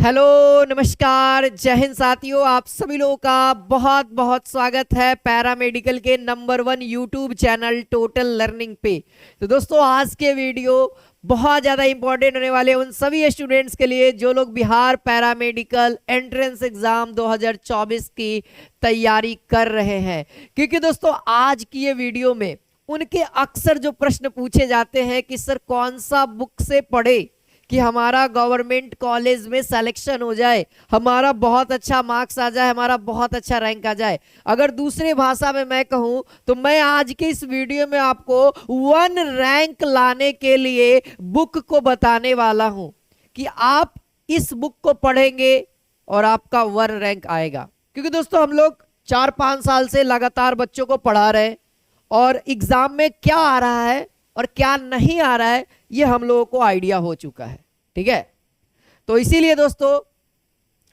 Hello, नमस्कार, जय हिंद साथियों। आप सभी लोगों का बहुत बहुत स्वागत है पैरामेडिकल के number 1 YouTube channel total learning पे। तो दोस्तों, आज के वीडियो बहुत ज़्यादा इंपॉर्टेंट होने वाले उन सभी स्टूडेंट्स के लिए जो लोग बिहार पैरामेडिकल एंट्रेंस एग्जाम 2024 की तैयारी कर रहे हैं। क्योंकि दोस्तों, आज की ये वीडियो में उनके अक्सर जो प्रश्न पूछे जाते हैं कि सर कौन सा बुक से पढ़े कि हमारा गवर्नमेंट कॉलेज में सिलेक्शन हो जाए, हमारा बहुत अच्छा मार्क्स आ जाए, हमारा बहुत अच्छा रैंक आ जाए। अगर दूसरे भाषा में मैं कहूं तो मैं आज के इस वीडियो में आपको 1 रैंक लाने के लिए बुक को बताने वाला हूं कि आप इस बुक को पढ़ेंगे और आपका 1 रैंक आएगा। क्योंकि दोस्तों, हम लोग 4-5 साल से लगातार बच्चों को पढ़ा रहे हैं और एग्जाम में क्या आ रहा है और क्या नहीं आ रहा है ये हम लोगों को आइडिया हो चुका है। ठीक है, तो इसीलिए दोस्तों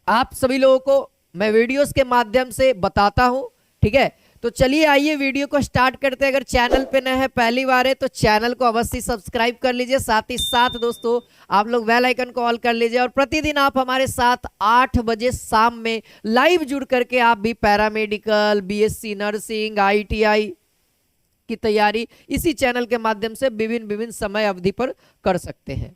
आप सभी लोगों को मैं वीडियोस के माध्यम से बताता हूं। ठीक है, तो चलिए आइए वीडियो को स्टार्ट करते हैं। अगर चैनल पे नए हैं, पहली बार है, तो चैनल को अवश्य सब्सक्राइब कर लीजिए। साथ ही साथ दोस्तों आप लोग बेल आइकन को ऑल कर लीजिए और प्रतिदिन आप हमारे साथ 8 बजे शाम में लाइव जुड़ करके आप भी पैरामेडिकल, बीएससी नर्सिंग, आईटीआई की तैयारी इसी चैनल के माध्यम से विभिन्न समय अवधि पर कर सकते हैं।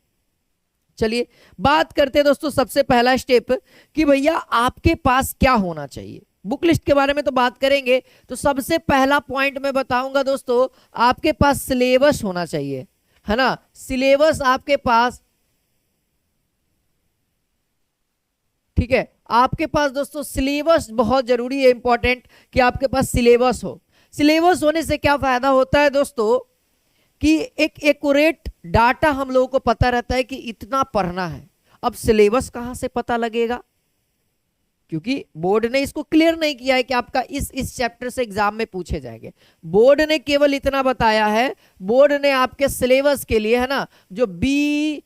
चलिए बात करते हैं दोस्तों, सबसे पहला स्टेप कि भैया आपके पास क्या होना चाहिए। बुक लिस्ट के बारे में तो बात करेंगे, तो सबसे पहला पॉइंट मैं बताऊंगा दोस्तों, आपके पास सिलेबस होना चाहिए, है ना। सिलेबस आपके पास, ठीक है, आपके पास दोस्तों सिलेबस बहुत जरूरी है, इंपॉर्टेंट कि आपके पास सिलेबस हो। सिलेबस होने से क्या फायदा होता है दोस्तों कि एक एक्यूरेट डाटा हम लोगों को पता रहता है कि इतना पढ़ना है। अब सिलेबस कहां से पता लगेगा, क्योंकि बोर्ड ने इसको क्लियर नहीं किया है कि आपका इस चैप्टर से एग्जाम में पूछे जाएंगे। बोर्ड ने केवल इतना बताया है, बोर्ड ने आपके सिलेबस के लिए, है ना, जो BCECE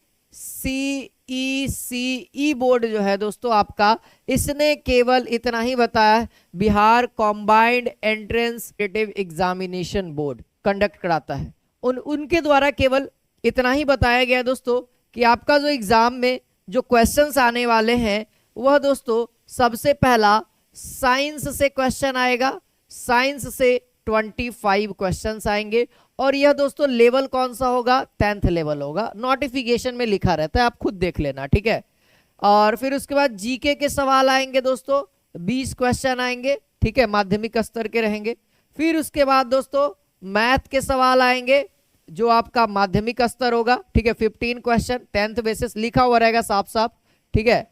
बोर्ड जो है दोस्तों आपका, इसने केवल इतना ही बताया, Bihar combined entrance examination board conduct कराता है, उनके द्वारा केवल इतना ही बताया गया दोस्तों कि आपका जो एग्जाम में जो क्वेश्चंस आने वाले हैं वह दोस्तों सबसे पहला साइंस से क्वेश्चन आएगा। साइंस से 25 क्वेश्चंस आएंगे और यह दोस्तों लेवल कौन सा होगा, 10th लेवल होगा। नोटिफिकेशन में लिखा रहता है, आप खुद देख लेना। ठीक है, और फिर उसके बाद जीके के सवाल आएंगे दोस्तों, 20 क्वेश्चन आएंगे। ठीक है, माध्यमिक स्तर के रहेंगे। फिर उसके बाद दोस्तों मैथ के सवाल आएंगे जो आपका माध्यमिक स्तर होगा। ठीक है, 15 क्वेश्चन 10th बेसिस लिखा हुआ रहेगा साफ साफ। ठीक है,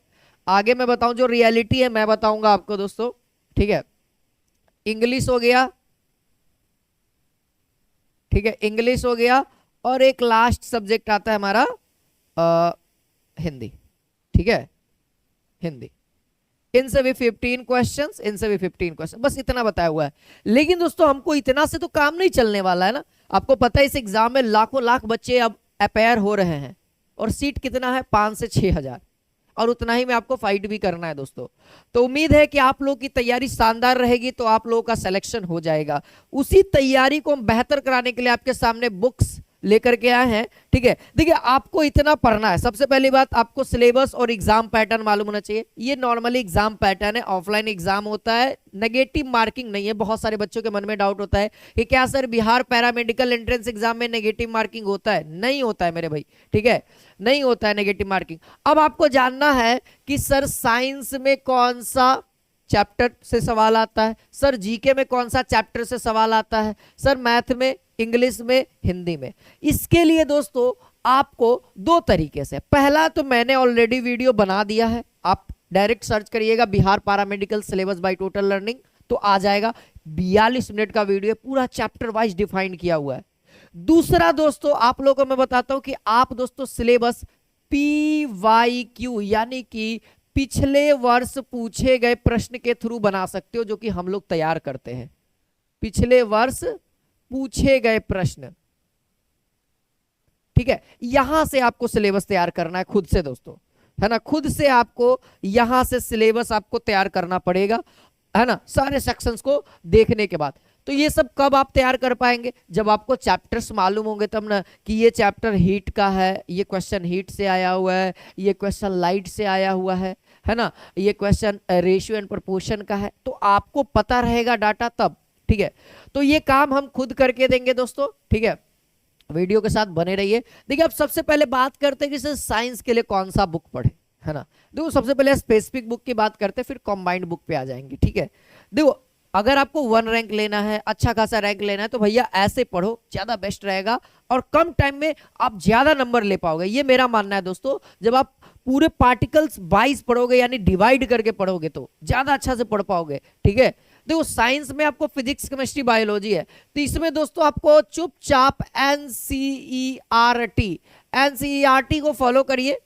आगे मैं बताऊं जो रियलिटी है मैं बताऊंगा आपको दोस्तों। ठीक है, इंग्लिश हो गया, ठीक है, इंग्लिश हो गया, और एक लास्ट सब्जेक्ट आता है हमारा हिंदी। ठीक है, हिंदी। इनसे भी 15 क्वेश्चंस, इनसे भी 15 क्वेश्चन, बस इतना बताया हुआ है। लेकिन दोस्तों हमको इतना से तो काम नहीं चलने वाला है ना। आपको पता है इस एग्जाम में लाखों लाख बच्चे अब अपेयर हो रहे हैं और सीट कितना है, 5 से 6 हजार, और उतना ही में आपको फाइट भी करना है दोस्तों। तो उम्मीद है कि आप लोग की तैयारी शानदार रहेगी, तो आप लोगों का सिलेक्शन हो जाएगा। उसी तैयारी को हम बेहतर कराने के लिए आपके सामने बुक्स लेकर के आए हैं। ठीक है, देखिए आपको इतना पढ़ना है। सबसे पहली बात, आपको सिलेबस और एग्जाम पैटर्न मालूम होना चाहिए। ये नॉर्मली एग्जाम पैटर्न है, ऑफलाइन एग्जाम होता है, नेगेटिव मार्किंग नहीं है। बहुत सारे बच्चों के मन में डाउट होता है कि क्या sir Bihar paramedical entrance exam में नेगेटिव मार्किंग होता है? नहीं होता है मेरे भाई। ठीक है, नहीं होता है नेगेटिव मार्किंग। अब आपको जानना है कि सर साइंस में कौन सा चैप्टर से सवाल आता है, सर जीके में कौन सा चैप्टर से सवाल आता है, सर मैथ में, इंग्लिश में, हिंदी में। इसके लिए दोस्तों आपको 2 तरीके से, पहला तो मैंने ऑलरेडी वीडियो बना दिया है, आप डायरेक्ट सर्च करिएगा Bihar paramedical syllabus by total learning तो आ जाएगा। 42 मिनट का वीडियो, पूरा चैप्टर वाइज डिफाइन किया हुआ है। दूसरा दोस्तों आप लोगों को मैं बताता हूं कि आप दोस्तों सिलेबस PYQ यानी कि पिछले वर्ष पूछे गए प्रश्न के थ्रू बना सकते हो, जो कि हम लोग तैयार करते हैं। पिछले वर्ष पूछे गए प्रश्न, ठीक है, यहां से आपको सिलेबस तैयार करना है खुद से दोस्तों, है ना। खुद से आपको यहां से सिलेबस आपको तैयार करना पड़ेगा, है ना, सारे सेक्शंस को देखने के बाद। तो ये सब कब आप तैयार कर पाएंगे, जब आपको चैप्टर्स मालूम होंगे तब ना, कि ये चैप्टर हीट का है, ये क्वेश्चन हीट से आया हुआ है, ये क्वेश्चन लाइट से आया हुआ है। है ना, ये क्वेश्चन रेशियो एंड प्रोपोर्शन का है, तो आपको पता रहेगा डाटा तब, ठीक है। तो ये काम हम खुद करके देंगे दोस्तों, ठीक है, वीडियो के साथ बने रहिए। देखिए अब सबसे पहले बात करते हैं कि सर साइंस के लिए कौन सा बुक पढ़े, है ना। देखो सबसे पहले स्पेसिफिक बुक की बात करते हैं, फिर कंबाइंड बुक पे आ जाएंगे, ठीक है। देखो अगर आपको 1 रैंक लेना है, अच्छा खासा रैंक लेना है, तो भैया ऐसे पढ़ो, ज्यादा बेस्ट रहेगा और कम टाइम में आप ज्यादा नंबर ले पाओगे, ये मेरा मानना है दोस्तों। जब आप पूरे पार्टिकल्स 22 पढ़ोगे यानी डिवाइड करके पढ़ोगे तो ज्यादा अच्छा से पढ़ पाओगे, ठीक है। देखो साइंस में आपको फिजिक्स केमिस्ट्री बायोलॉजी है, तो इसमें दोस्तों आपको चुपचाप एनसीईआरटी को फॉलो करिए।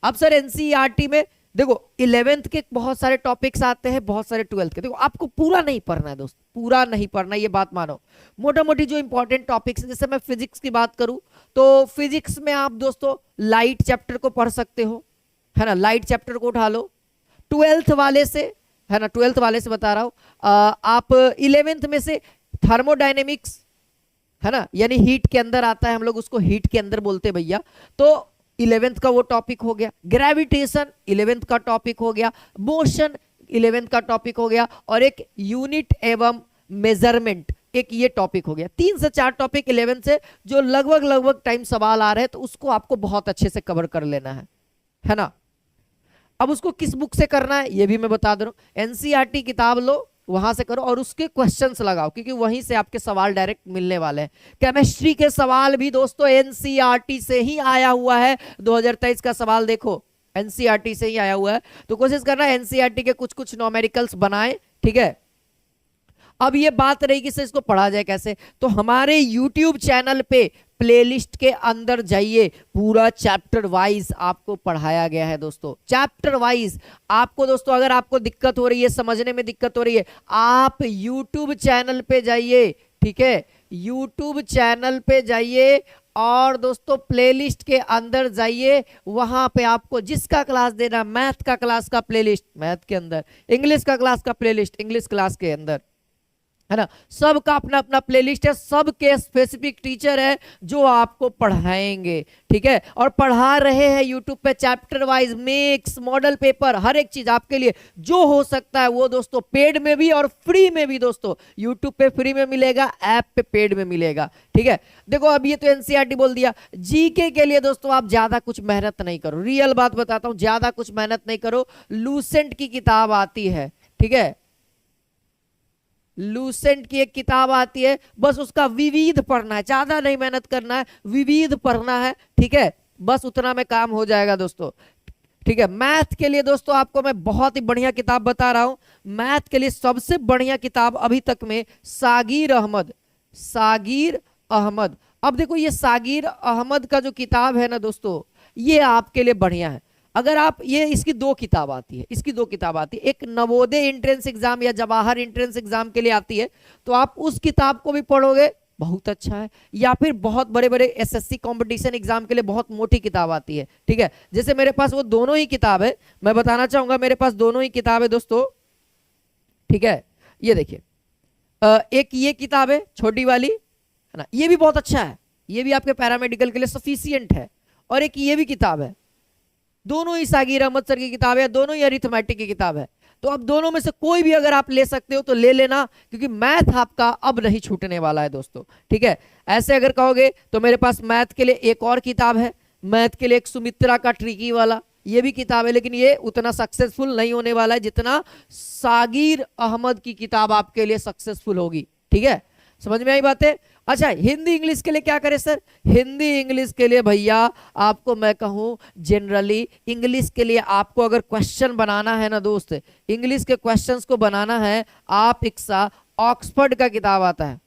अब सर एनसीईआरटी में देखो 11th के बहुत सारे टॉपिक्स आते हैं, बहुत सारे 12th के, देखो आपको पूरा नहीं पढ़ना है दोस्त, पूरा नहीं पढ़ना, ये बात मानो। मोटा मोटी जो इंपॉर्टेंट टॉपिक्स, जैसे मैं फिजिक्स की बात करूं तो फिजिक्स में आप दोस्तों लाइट चैप्टर को पढ़ सकते हो, है ना, लाइट चैप्टर को उठा लो 12th वाले से, है ना, 12th वाले से बता रहा हूं। आप 11th में से थर्मोडायनेमिक्स, है ना, यानी हीट के अंदर आता है, हम लोग उसको हीट के अंदर बोलते हैं भैया, तो 11th का वो टॉपिक हो गया। ग्रेविटेशन 11th का टॉपिक हो गया, मोशन 11th का टॉपिक हो गया, और एक यूनिट एवं मेजरमेंट एक ये टॉपिक हो गया। 3 से 4 टॉपिक 11th से जो लगभग टाइम सवाल आ रहे हैं, तो उसको आपको बहुत अच्छे से कवर कर लेना है ना। अब उसको किस बुक से करना है ये भी मैं बता दे रहा हूं, एनसीईआरटी किताब लो, वहां से करो और उसके क्वेश्चंस लगाओ, क्योंकि वहीं से आपके सवाल डायरेक्ट मिलने वाले हैं। केमिस्ट्री के सवाल भी दोस्तों एनसीईआरटी से ही आया हुआ है, 2023 का सवाल देखो एनसीईआरटी से ही आया हुआ है, तो कोशिश करना एनसीईआरटी के कुछ कुछ न्यूमेरिकल्स बनाए, ठीक है। अब ये बात रही कि सर इसको पढ़ा जाए कैसे, तो हमारे YouTube चैनल पे प्लेलिस्ट के अंदर जाइए, पूरा चैप्टर वाइज आपको पढ़ाया गया है दोस्तों, चैप्टर वाइज। आपको दोस्तों अगर आपको दिक्कत हो रही है, समझने में दिक्कत हो रही है, आप YouTube चैनल पे जाइए, ठीक है, YouTube चैनल पे जाइए और दोस्तों प्लेलिस्ट के अंदर जाइए, वहां पे आपको जिसका क्लास देना, मैथ का क्लास का प्लेलिस्ट मैथ के अंदर, इंग्लिश का क्लास का प्लेलिस्ट इंग्लिश क्लास के अंदर, है ना, सबका अपना अपना प्लेलिस्ट है, सबके स्पेसिफिक टीचर है जो आपको पढ़ाएंगे, ठीक है। और पढ़ा रहे हैं यूट्यूब पे chapter wise, mix model paper, हर एक चीज आपके लिए जो हो सकता है वो दोस्तों पेड में भी और फ्री में भी दोस्तों, यूट्यूब पे फ्री में मिलेगा, ऐप पे पेड में मिलेगा, ठीक है। देखो अब ये तो एनसीईआरटी बोल दिया। जीके के लिए दोस्तों आप ज्यादा कुछ मेहनत नहीं करो, रियल बात बताता हूं, ज्यादा कुछ मेहनत नहीं करो। लूसेंट की किताब आती है, ठीक है, लूसेंट की एक किताब आती है, बस उसका विविध पढ़ना है, ज्यादा नहीं मेहनत करना है, विविध पढ़ना है, ठीक है, बस उतना में काम हो जाएगा दोस्तों, ठीक है। मैथ के लिए दोस्तों आपको मैं बहुत ही बढ़िया किताब बता रहा हूं, मैथ के लिए सबसे बढ़िया किताब अभी तक में सागिर अहमद। अब देखो ये सागिर अहमद का जो किताब है ना दोस्तों, ये आपके लिए बढ़िया है। अगर आप ये इसकी 2 किताब आती है, एक नवोदय एंट्रेंस एग्जाम या जवाहर एंट्रेंस एग्जाम के लिए आती है, तो आप उस किताब को भी पढ़ोगे बहुत अच्छा है, या फिर बहुत बड़े बड़े एसएससी कंपटीशन एग्जाम के लिए बहुत मोटी किताब आती है, ठीक है। जैसे मेरे पास वो दोनों ही किताब है, मैं बताना चाहूंगा मेरे पास दोनों ही किताब है दोस्तों, ठीक है। ये देखिए एक ये किताब है छोटी वाली, है ना, ये भी बहुत अच्छा है, ये भी आपके पैरामेडिकल के लिए सफिशियंट है, और एक ये भी किताब है, दोनों ही सागिर अहमद सर की किताब है, दोनों ही अरिथमेटिक की किताब है। तो अब दोनों में से कोई भी अगर आप ले सकते हो तो ले लेना, क्योंकि मैथ आपका अब नहीं छूटने वाला है दोस्तों, ठीक है। ऐसे अगर कहोगे तो मेरे पास मैथ के लिए एक और किताब है, मैथ के लिए एक सुमित्रा का ट्रिकी वाला, ये भी किताब है, लेकिन ये उतना सक्सेसफुल नहीं होने वाला है जितना सागिर अहमद की किताब आपके लिए सक्सेसफुल होगी, ठीक है। समझ में आई बातें। अच्छा हिंदी इंग्लिश के लिए क्या करें सर, हिंदी इंग्लिश के लिए भैया आपको मैं कहूं जनरली इंग्लिश के लिए आपको अगर क्वेश्चन बनाना है ना दोस्त, इंग्लिश के क्वेश्चंस को बनाना है, आप इक्सा ऑक्सफोर्ड का किताब आता है,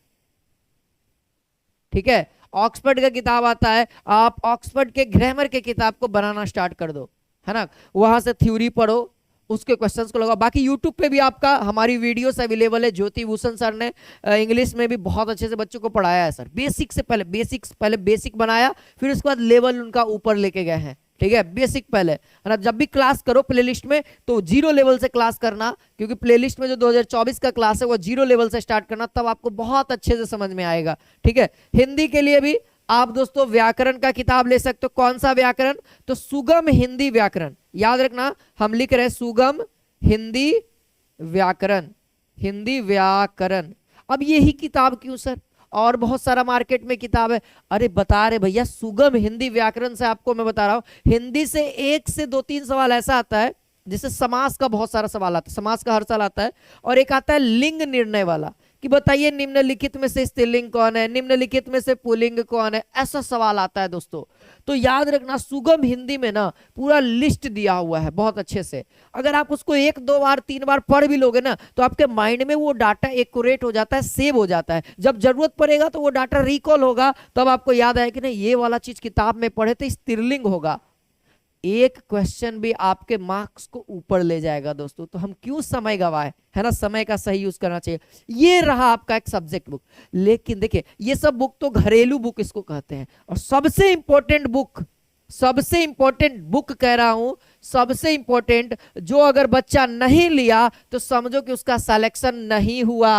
ठीक है, ऑक्सफोर्ड का किताब आता है, आप ऑक्सफोर्ड के ग्रामर के किताब को बनाना स्टार्ट कर दो, है ना, वहां से थ्योरी पढ़ो, उसके क्वेश्चंस को लगाओ। बाकी यूट्यूब पे भी आपका हमारी वीडियोस अवेलेबल है, ज्योति भूषण सर ने इंग्लिश में भी बहुत अच्छे से बच्चों को पढ़ाया है सर, बेसिक से पहले बेसिक बनाया, फिर उसके बाद लेवल उनका ऊपर लेके गए हैं, ठीक है। बेसिक पहले, है ना, जब भी क्लास करो प्लेलिस्ट में तो 0 लेवल से क्लास करना, क्योंकि प्लेलिस्ट में जो 2024 का क्लास है वो 0 लेवल से स्टार्ट करना, तब आपको बहुत अच्छे से समझ में आएगा, ठीक है। हिंदी के लिए भी आप दोस्तों व्याकरण का किताब ले सकते हो, कौन सा व्याकरण, तो सुगम हिंदी व्याकरण, याद रखना, हम लिख रहे हैं सुगम हिंदी व्याकरण, हिंदी व्याकरण। अब यही किताब क्यों सर, और बहुत सारा मार्केट में किताब है। अरे बता रहे भैया, सुगम हिंदी व्याकरण से आपको मैं बता रहा हूं, हिंदी से 1 से 2-3 सवाल ऐसा आता है, जैसे समास का बहुत सारा सवाल आता है, समास का हर साल आता है, और एक आता है लिंग निर्णय वाला, कि बताइए निम्नलिखित में से स्त्रीलिंग कौन है, निम्नलिखित में से पुल्लिंग कौन है, ऐसा सवाल आता है दोस्तों। तो याद रखना, सुगम हिंदी में ना पूरा लिस्ट दिया हुआ है बहुत अच्छे से। अगर आप उसको 1-2 बार 3 बार पढ़ भी लोगे ना, तो आपके माइंड में वो डाटा एक्यूरेट हो जाता है, सेव हो जाता है। जब जरूरत पड़ेगा तो वो डाटा रिकॉल होगा, तब आपको याद आए कि नहीं ये वाला चीज किताब में पढ़े थे, स्त्रीलिंग होगा। एक क्वेश्चन भी आपके मार्क्स को ऊपर ले जाएगा दोस्तों, तो हम क्यों समय गवाए, है ना। समय का सही यूज करना चाहिए। ये रहा आपका एक सब्जेक्ट बुक। लेकिन देखिए, ये सब बुक तो घरेलू बुक इसको कहते हैं, और सबसे इंपॉर्टेंट बुक, सबसे इंपॉर्टेंट बुक कह रहा हूं, सबसे इंपॉर्टेंट, जो अगर बच्चा नहीं लिया तो समझो कि उसका सिलेक्शन नहीं हुआ।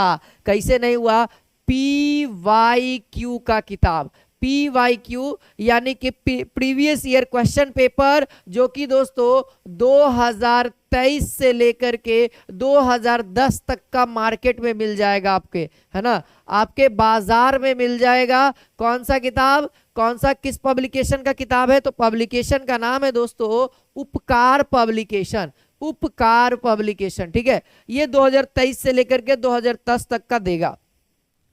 कैसे नहीं हुआ? PYQ का किताब, PYQ यानी कि प्रीवियस ईयर क्वेश्चन पेपर, जो कि दोस्तों 2023 से लेकर के 2010 तक का मार्केट में मिल जाएगा आपके, है ना, आपके बाजार में मिल जाएगा। कौन सा किताब, कौन सा, किस पब्लिकेशन का किताब है? तो पब्लिकेशन का नाम है दोस्तों उपकार पब्लिकेशन, उपकार पब्लिकेशन, ठीक है। ये 2023 से लेकर के 2010 तक का देगा।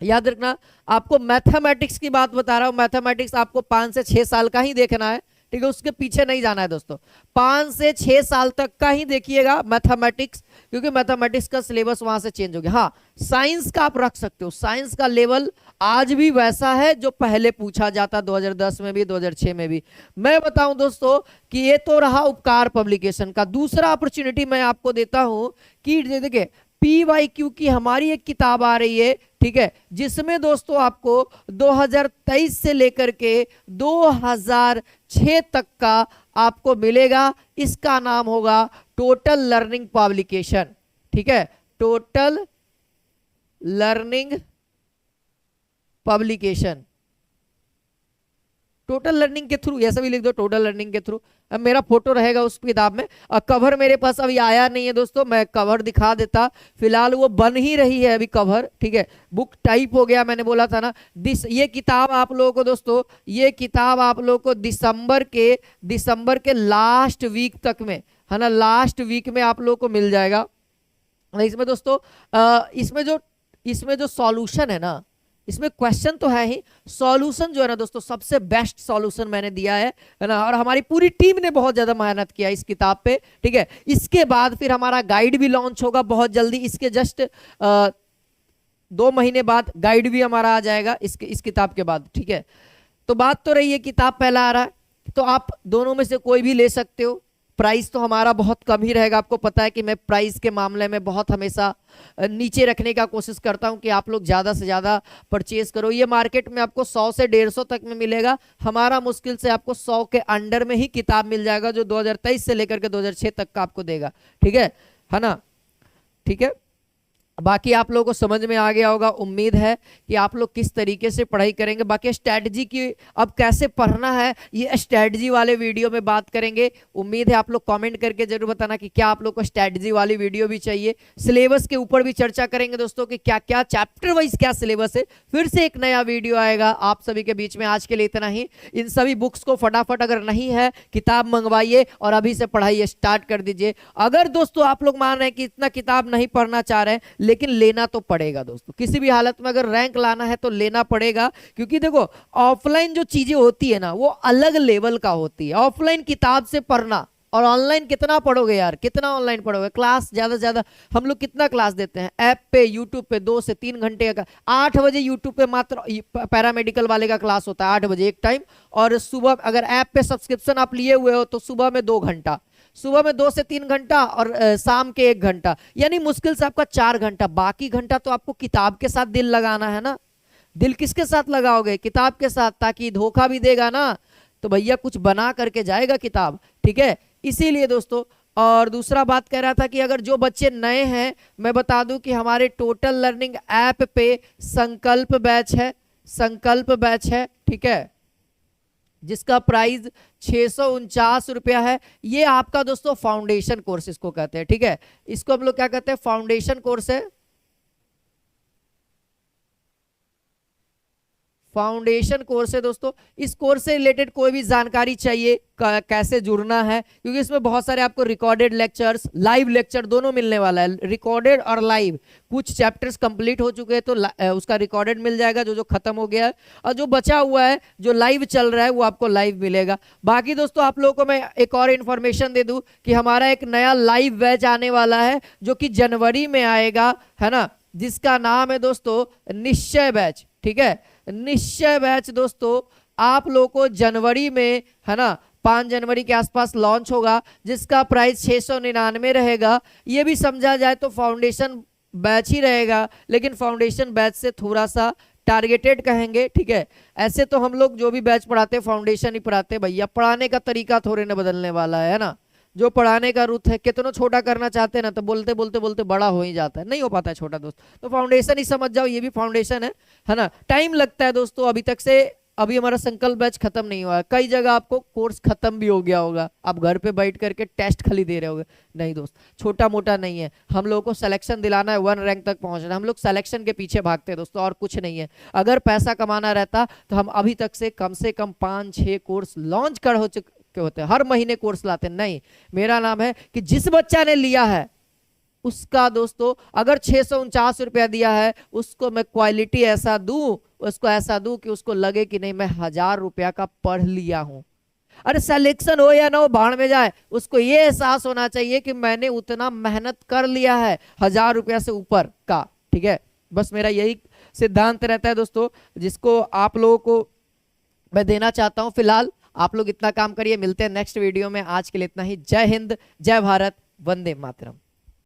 याद रखना, आपको मैथमेटिक्स की बात बता रहा हूं, मैथमेटिक्स आपको 5 से 6 साल का ही देखना है, ठीक है, उसके पीछे नहीं जाना है दोस्तों। 5 से 6 साल तक का ही देखिएगा मैथमेटिक्स, क्योंकि मैथमेटिक्स का सिलेबस वहां से चेंज हो गया। हाँ, साइंस का आप रख सकते हो, साइंस का लेवल आज भी वैसा है जो पहले पूछा जाता, 2010 में भी 2006 में भी। मैं बताऊं दोस्तों कि ये तो रहा उपकार पब्लिकेशन का। दूसरा अपॉर्चुनिटी मैं आपको देता हूं कि देखिए, PYQ की हमारी एक किताब आ रही है, ठीक है, जिसमें दोस्तों आपको 2023 से लेकर के 2006 तक का आपको मिलेगा। इसका नाम होगा टोटल लर्निंग पब्लिकेशन, ठीक है, total learning publication, total learning के थ्रू, ऐसा भी लिख दो, टोटल लर्निंग के थ्रू। अब मेरा फोटो रहेगा उस किताब में। कवर मेरे पास अभी आया नहीं है दोस्तों, मैं कवर दिखा देता, फिलहाल वो बन ही रही है अभी कवर, ठीक है। बुक टाइप हो गया, मैंने बोला था ना। ये किताब आप लोगों को दोस्तों, ये किताब आप लोगों को दिसंबर के लास्ट वीक तक में, है ना, लास्ट वीक में आप लोगों को मिल जाएगा। इसमें दोस्तों इसमें जो सॉल्यूशन है ना, इसमें क्वेश्चन तो है ही, सॉल्यूशन जो है ना दोस्तों, सबसे बेस्ट सॉल्यूशन मैंने दिया है ना, और हमारी पूरी टीम ने बहुत ज्यादा मेहनत किया इस किताब पे, ठीक है। इसके बाद फिर हमारा गाइड भी लॉन्च होगा बहुत जल्दी, इसके जस्ट 2 महीने बाद गाइड भी हमारा आ जाएगा इस किताब के बाद, ठीक है। तो बात तो रही है किताब पहला आ रहा है, तो आप दोनों में से कोई भी ले सकते हो। प्राइस तो हमारा बहुत कम ही रहेगा, आपको पता है कि मैं प्राइस के मामले में बहुत हमेशा नीचे रखने का कोशिश करता हूं कि आप लोग ज़्यादा से ज़्यादा परचेज करो। ये मार्केट में आपको 100 से 150 तक में मिलेगा, हमारा मुश्किल से आपको 100 के अंडर में ही किताब मिल जाएगा, जो 2023 से लेकर के 2006 तक का आपको देगा, ठीक है ना, ठीक है। बाकी आप लोगों को समझ में आ गया होगा, उम्मीद है कि आप लोग किस तरीके से पढ़ाई करेंगे। बाकी स्ट्रैटेजी की अब कैसे पढ़ना है, ये स्ट्रैटेजी वाले वीडियो में बात करेंगे। उम्मीद है आप लोग कमेंट करके जरूर बताना कि क्या आप लोग को स्ट्रैटेजी वाली वीडियो भी चाहिए। सिलेबस के ऊपर भी चर्चा करेंगे दोस्तों कि क्या क्या चैप्टर वाइज क्या सिलेबस है। फिर से एक नया वीडियो आएगा आप सभी के बीच में। आज के लिए इतना ही। इन सभी बुक्स को फटाफट, अगर नहीं है किताब मंगवाइए और अभी से पढ़ाई स्टार्ट कर दीजिए। अगर दोस्तों आप लोग मान रहे हैं कि इतना किताब नहीं पढ़ना चाह रहे हैं, लेकिन लेना तो पड़ेगा दोस्तों, किसी भी हालत में अगर रैंक लाना है तो लेना पड़ेगा। क्योंकि देखो, ऑफलाइन जो चीजें होती है ना, वो अलग लेवल का होती है। ऑफलाइन किताब से पढ़ना और ऑनलाइन कितना पढ़ोगे यार, कितना ऑनलाइन पढ़ोगे। क्लास ज्यादा से ज्यादा हम लोग कितना क्लास देते हैं ऐप पे, यूट्यूब पे 2 से 3 घंटे का। 8 बजे यूट्यूब पे मात्र पैरामेडिकल वाले का क्लास होता है 8 बजे एक टाइम, और सुबह अगर ऐप पे सब्सक्रिप्शन आप लिए हुए हो तो सुबह में 2 घंटा, सुबह में 2 से 3 घंटा, और शाम के 1 घंटा, यानी मुश्किल से आपका 4 घंटा। बाकी घंटा तो आपको किताब के साथ दिल लगाना है ना। दिल किसके साथ लगाओगे? किताब के साथ, ताकि धोखा भी देगा ना तो भैया कुछ बना करके जाएगा किताब, ठीक है। इसीलिए दोस्तों, और दूसरा बात कह रहा था कि अगर जो बच्चे नए हैं, मैं बता दूं कि हमारे टोटल लर्निंग ऐप पे संकल्प बैच है, संकल्प बैच है, ठीक है। जिसका प्राइस 649 रुपया है। ये आपका दोस्तों फाउंडेशन कोर्स इसको कहते हैं, ठीक है। इसको हम लोग क्या कहते हैं, फाउंडेशन कोर्स है। फाउंडेशन कोर्स है दोस्तों। इस कोर्स से रिलेटेड कोई भी जानकारी चाहिए, कैसे जुड़ना है, क्योंकि इसमें बहुत सारे आपको रिकॉर्डेड लेक्चर्स, लाइव लेक्चर दोनों मिलने वाला है, रिकॉर्डेड और लाइव। कुछ चैप्टर्स कंप्लीट हो चुके हैं तो उसका रिकॉर्डेड मिल जाएगा, जो जो खत्म हो गया है, और जो बचा हुआ है जो लाइव चल रहा है वो आपको लाइव मिलेगा। बाकी दोस्तों आप लोगों को मैं एक और इन्फॉर्मेशन दे दूं कि हमारा एक नया लाइव बैच आने वाला है जो कि जनवरी में आएगा, है ना, जिसका नाम है दोस्तों निश्चय बैच, ठीक है। निश्चय बैच दोस्तों आप लोगों को जनवरी में, है ना, 5 जनवरी के आसपास लॉन्च होगा, जिसका प्राइस 699 रहेगा। ये भी समझा जाए तो फाउंडेशन बैच ही रहेगा, लेकिन फाउंडेशन बैच से थोड़ा सा टारगेटेड कहेंगे, ठीक है। ऐसे तो हम लोग जो भी बैच पढ़ाते हैं फाउंडेशन ही पढ़ाते हैं भैया, पढ़ाने का तरीका थोड़े ना बदलने वाला है ना। जो पढ़ाने का रुत है, कितना छोटा करना चाहते हैं ना तो बोलते बोलते बोलते बड़ा हो ही जाता है, नहीं हो पाता है छोटा दोस्त। तो फाउंडेशन ही समझ जाओ, ये भी फाउंडेशन है ना। टाइम लगता है दोस्तों, अभी तक से अभी हमारा संकल्प बैच खत्म नहीं हुआ है। कई जगह आपको कोर्स खत्म भी हो गया होगा, आप घर पे बैठ करके टेस्ट खाली दे रहे होगे। नहीं दोस्त, छोटा मोटा नहीं है, हम लोगों को सिलेक्शन दिलाना है, 1 रैंक तक पहुंचना है। हम लोग सिलेक्शन के पीछे भागते हैं दोस्तों, और कुछ नहीं है। अगर पैसा कमाना रहता तो हम अभी तक से कम 5-6 कोर्स लॉन्च कर हो चुके होते हैं, हर महीने कोर्स लाते। नहीं, मेरा नाम है कि जिस बच्चा ने लिया है उसका दोस्तों अगर 649 रुपया दिया है, उसको मैं क्वालिटी ऐसा दूं, उसको ऐसा दूं कि उसको लगे कि नहीं मैं 1000 रुपया का पढ़ लिया हूं। अरे सिलेक्शन हो या ना हो, भाड़ में जाए, उसको ये एहसास होना चाहिए कि मैंने उतना मेहनत कर लिया है 1000 रुपया से ऊपर का, ठीक है। बस मेरा यही सिद्धांत रहता है दोस्तों, जिसको आप लोगों को मैं देना चाहता हूं। फिलहाल आप लोग इतना काम करिए, मिलते हैं नेक्स्ट वीडियो में। आज के लिए इतना ही। जय हिंद, जय भारत, वंदे मातरम।